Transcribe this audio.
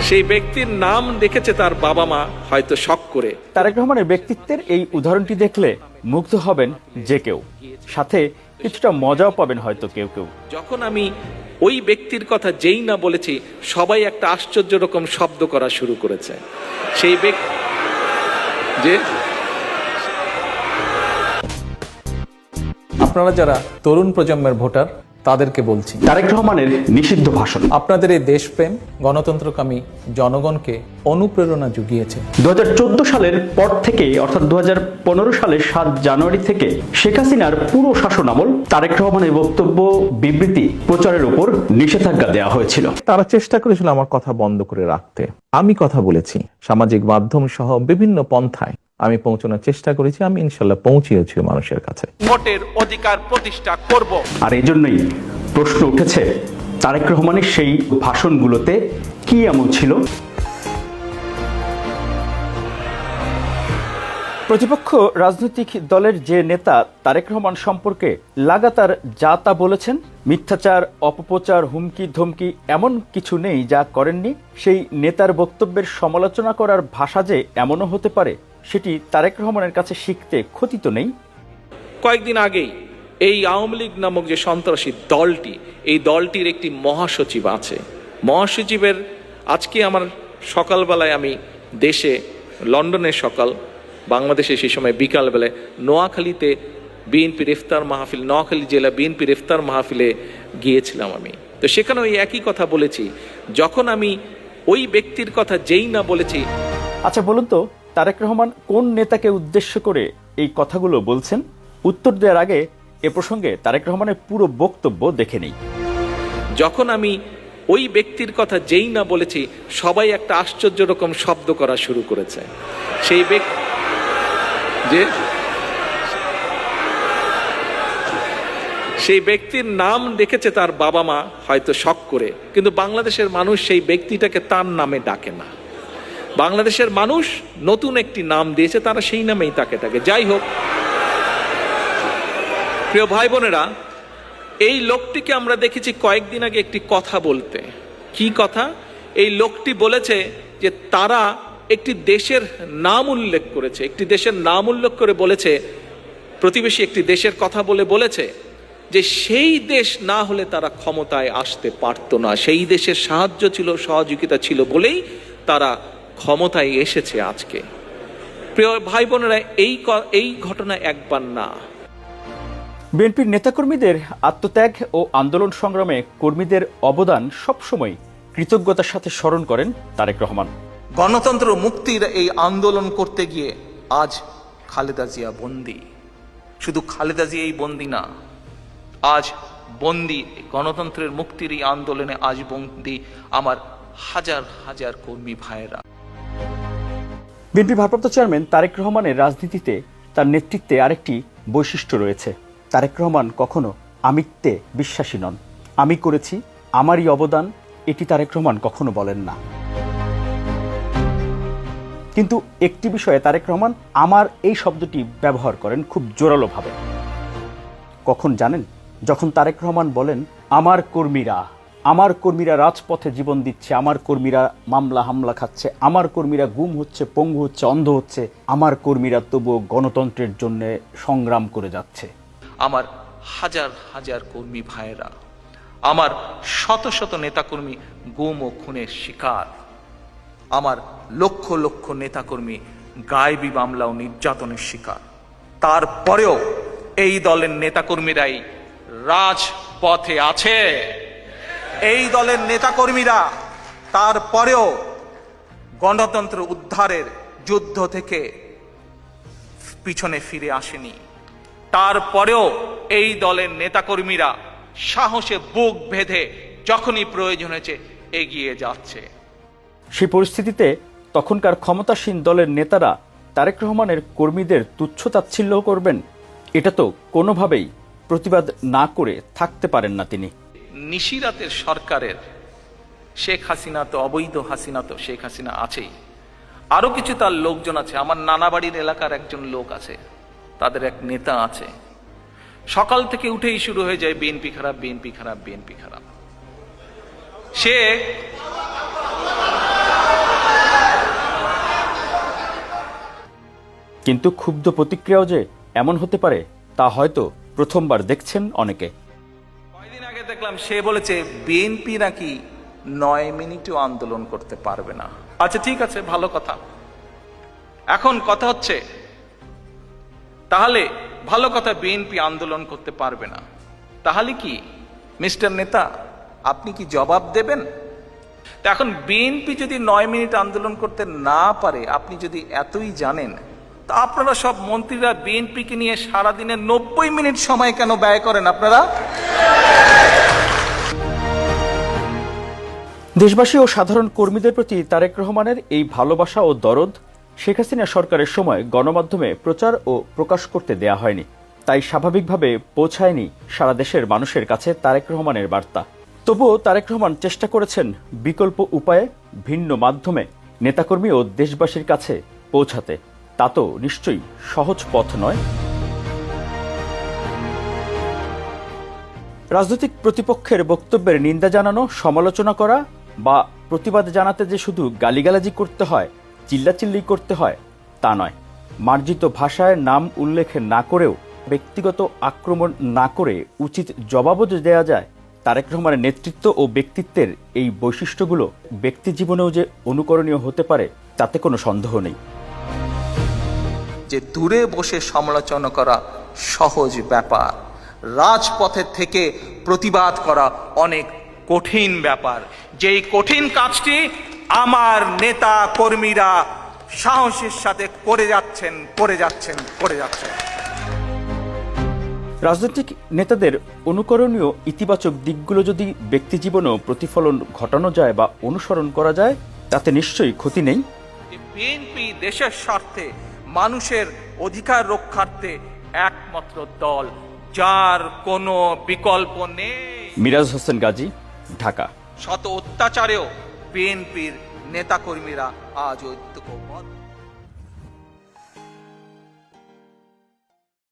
সেই ব্যক্তির নাম দেখেছে তার বাবা মা হয়তো শখ করে। তারেক রহমানের ব্যক্তিত্বের এই উদাহরণটি দেখলে মুগ্ধ হবেন যে কেউ, সাথে কিছুটা মজাও পাবেন হয়তো কেউ কেউ। যখন আমি ওই ব্যক্তির কথা যেই না বলেছি, সবাই একটা আশ্চর্য রকম শব্দ করা শুরু করেছে। সেই ব্যক্তি যে আপনারা যারা তরুণ প্রজন্মের ভোটার, তাদেরকে বলছি, তারেক রহমানের নিষিদ্ধ ভাষণ আপনাদের এই দেশপ্রেম গণতন্ত্রকামী জনগণকে অনুপ্রেরণা জুগিয়েছে। 2014 সালের পর থেকে, অর্থাৎ 2015 সালের 7 জানুয়ারি থেকে শেখ হাসিনার পুরো শাসনামল তারেক রহমানের বক্তব্য, বিবৃতি প্রচারের উপর নিষেধাজ্ঞা দেওয়া হয়েছিল। তারা চেষ্টা করেছিল আমার কথা বন্ধ করে রাখতে। আমি কথা বলেছি, সামাজিক মাধ্যম সহ বিভিন্ন পন্থায় আমি পৌঁছানোর চেষ্টা করেছি। আমি ইনশাল্লাহ পৌঁছিয়েছি মানুষের কাছে। ভোটের অধিকার প্রতিষ্ঠা করব। আর এই জন্যই প্রশ্ন উঠেছে, তারেক রহমানের সেই ভাষণগুলোতে কি এমন ছিল? প্রতিপক্ষ রাজনৈতিক দলের যে নেতা তারেক রহমান সম্পর্কে লাগাতার যা তা বলেছেন, মিথ্যাচার, অপপ্রচার, হুমকি ধমকি এমন কিছু নেই যা করেননি। সেই নেতার বক্তব্যের সমালোচনা করার ভাষা যে এমনও হতে পারে, সেটি তারেক রহমানের কাছে শিখতে ক্ষতি তো নেই। কয়েকদিন আগেই এই আওয়ামী লীগ নামক যে সন্ত্রাসী দলটি, এই দলটির একটি মহাসচিব আছে। মহাসচিবের আজকে আমার সকালবেলায় আমি দেশে, লন্ডনের সকাল, বাংলাদেশে সেই সময় বিকালবেলায় নোয়াখালীতে বিএনপির ইফতার মাহফিল, নোয়াখালী জেলা বিএনপির ইফতার মাহফিলে গিয়েছিলাম আমি। তো সেখানে ওই একই কথা বলেছি। যখন আমি ওই ব্যক্তির কথা যেই না বলেছি। আচ্ছা বলুন তো, তারেক রহমান কোন নেতাকে উদ্দেশ্য করে এই কথাগুলো বলছেন? উত্তর দেওয়ার আগে এ প্রসঙ্গে তারেক রহমানের পুরো বক্তব্য দেখে নেই। যখন আমি ওই ব্যক্তির কথা যেই না বলেছি, সবাই একটা আশ্চর্য রকম শব্দ করা শুরু করেছে। সেই ব্যক্তি যে সেই ব্যক্তির নাম দেখেছে তার বাবা মা হয়তো শখ করে, কিন্তু বাংলাদেশের মানুষ সেই ব্যক্তিটাকে তার নামে ডাকে না। বাংলাদেশের মানুষ নতুন একটি নাম দিয়েছে, তারা সেই নামেই তাকে ডাকে। যাই হোক, প্রিয় ভাই বোনেরা, এই লোকটিকে আমরা দেখেছি কয়েকদিন আগে একটি কথা বলতে। কি কথা? এই লোকটি বলেছে যে তারা একটি দেশের নাম উল্লেখ করেছে, একটি দেশের নাম উল্লেখ করে বলেছে, প্রতিবেশী একটি দেশের কথা বলেছে যে সেই দেশ না হলে তারা ক্ষমতায় আসতে পারতো না, সেই দেশের সাহায্য ছিল, সহযোগিতা ছিল বলেই তারা ক্ষমতায় এসেছে আজকে। প্রিয় ভাই বোনেরা, এই ঘটনা একবার না। বিএনপির নেতাকর্মীদের আত্মত্যাগ ও আন্দোলন সংগ্রামে কর্মীদের অবদান সবসময় কৃতজ্ঞতার সাথে স্মরণ করেন তারেক রহমান। গণতন্ত্র মুক্তির এই আন্দোলন করতে গিয়ে আজ খালেদা জিয়া বন্দী। শুধু খালেদা জিয়াই বন্দী না, আজ বন্দী গণতন্ত্রের মুক্তির এই আন্দোলনে আজ বন্দী আমার হাজার হাজার কর্মী ভাইয়েরা। বিএনপি ভারপ্রাপ্ত চেয়ারম্যান তারেক রহমানের রাজনীতিতে তার নেতৃত্বে আরেকটি বৈশিষ্ট্য রয়েছে। তারেক রহমান কখনো আমিত্বে বিশ্বাসী নন। আমি করেছি, আমারই অবদান, এটি তারেক রহমান কখনো বলেন না। কিন্তু একটি বিষয়ে তারেক রহমান আমার এই শব্দটি ব্যবহার করেন খুব জোরালোভাবে। কখন জানেন? যখন তারেক রহমান বলেন, আমার কর্মীরা রাজপথে জীবন দিচ্ছে, আমার কর্মীরা মামলা হামলা খাচ্ছে, আমার কর্মীরা গুম হচ্ছে, পঙ্গু হচ্ছে, অন্ধ হচ্ছে, আমার কর্মীরা তবুও গণতন্ত্রের জন্য সংগ্রাম করে যাচ্ছে। আমার হাজার হাজার কর্মী ভাইয়েরা, আমার শত শত নেতাকর্মী গুম ও খুনের শিকার, আমার লক্ষ লক্ষ নেতাকর্মী গায়েবী মামলা ও নির্যাতনের শিকার। তারপরেও এই দলের নেতাকর্মীরাই রাজপথে আছে। এই দলের নেতাকর্মীরা তারপরেও গণতন্ত্র উদ্ধারের যুদ্ধ থেকে পিছনে ফিরে আসেনি। তারপরেও এই দলের নেতাকর্মীরা সাহসে বুক বেঁধে যখনই প্রয়োজন হয়েছে এগিয়ে যাচ্ছে। সেই পরিস্থিতিতে তখনকার ক্ষমতাসীন দলের নেতারা তারেক রহমানের কর্মীদের তুচ্ছ-তাচ্ছিল্য করবেন, এটা তো কোনোভাবেই প্রতিবাদ না করে থাকতে পারেন না তিনি। নিশিরাতের সরকারের শেখ হাসিনা তো, অবৈধ হাসিনা তো শেখ হাসিনা আছেই, আরো কিছু তার লোকজন আছে। আমার নানা বাড়ির এলাকার একজন লোক আছে, তাদের এক নেতা আছে, সকাল থেকে উঠেই শুরু হয়ে যায় বিএনপি খারাপ, বিএনপি খারাপ, বিএনপি খারাপ। সে কিন্তু ক্ষুব্ধ প্রতিক্রিয়াও যে এমন হতে পারে তা হয়তো প্রথমবার দেখছেন অনেকে। কয়দিন আগে দেখলাম সে বলেছে বিএনপি নাকি 9 মিনিটও আন্দোলন করতে পারবে না। আচ্ছা ঠিক আছে, ভালো কথা। এখন কথা হচ্ছে তাহলে ভালো কথা, বিএনপি আন্দোলন করতে পারবে না, তাহলে কি মিস্টার নেতা আপনি কি জবাব দেবেন? তা এখন বিএনপি যদি 9 মিনিট আন্দোলন করতে না পারে, আপনি যদি এতই জানেন, তা আপনারা সব মন্ত্রীরা বিএনপিকে নিয়ে সারাদিনে 90 মিনিট সময় কেন ব্যয় করেন আপনারা? দেশবাসী ও সাধারণ কর্মীদের প্রতি তারেক রহমানের এই ভালোবাসা ও দরদ শেখ হাসিনা সরকারের সময় গণমাধ্যমে প্রচার ও প্রকাশ করতে দেয়া হয়নি, তাই স্বাভাবিকভাবে পৌঁছায়নি সারা দেশের মানুষের কাছে তারেক রহমানের বার্তা। তবুও তারেক রহমান চেষ্টা করেছেন বিকল্প উপায়ে, ভিন্ন মাধ্যমে নেতাকর্মী ও দেশবাসীর কাছে পৌঁছাতে। তা তো নিশ্চয়ই সহজ পথ নয়। রাজনৈতিক প্রতিপক্ষের বক্তব্যের নিন্দা জানানো, সমালোচনা করা বা প্রতিবাদ জানাতে যে শুধু গালিগালাজি করতে হয়, চিল্লাচিল্লি করতে হয় তা নয়। মার্জিত ভাষায় নাম উল্লেখ না করেও, ব্যক্তিগত আক্রমণ না করে উচিত জবাবও যে দেওয়া যায়। তারেক রহমানের নেতৃত্ব ও ব্যক্তিত্বের এই বৈশিষ্ট্যগুলো ব্যক্তি জীবনেও যে অনুকরণীয় হতে পারে তাতে কোনো সন্দেহ নেই। যে দূরে বসে সমালোচনা করা সহজ ব্যাপার, রাজপথের থেকে প্রতিবাদ করা অনেক কঠিন ব্যাপার। যেই কঠিন কাজটি আমার নেতা কর্মীরা সাহসের সাথে করে যাচ্ছেন। রাজনৈতিক নেতাদের অনুকরণীয় ইতিবাচক দিকগুলো যদি ব্যক্তি জীবনেও প্রতিফলন ঘটানো যায় বা অনুসরণ করা যায়, তাতে নিশ্চয়ই ক্ষতি নেই। বিএনপি দেশের স্বার্থে, মানুষের অধিকার রক্ষার্থে একমাত্র দল, যার কোনো বিকল্প নেই। মিরাজ হোসেন গাজী, ঢাকা। শত অত্যাচারেও বিএনপির নেতাকর্মীরা আজ ঐক্যবদ্ধ।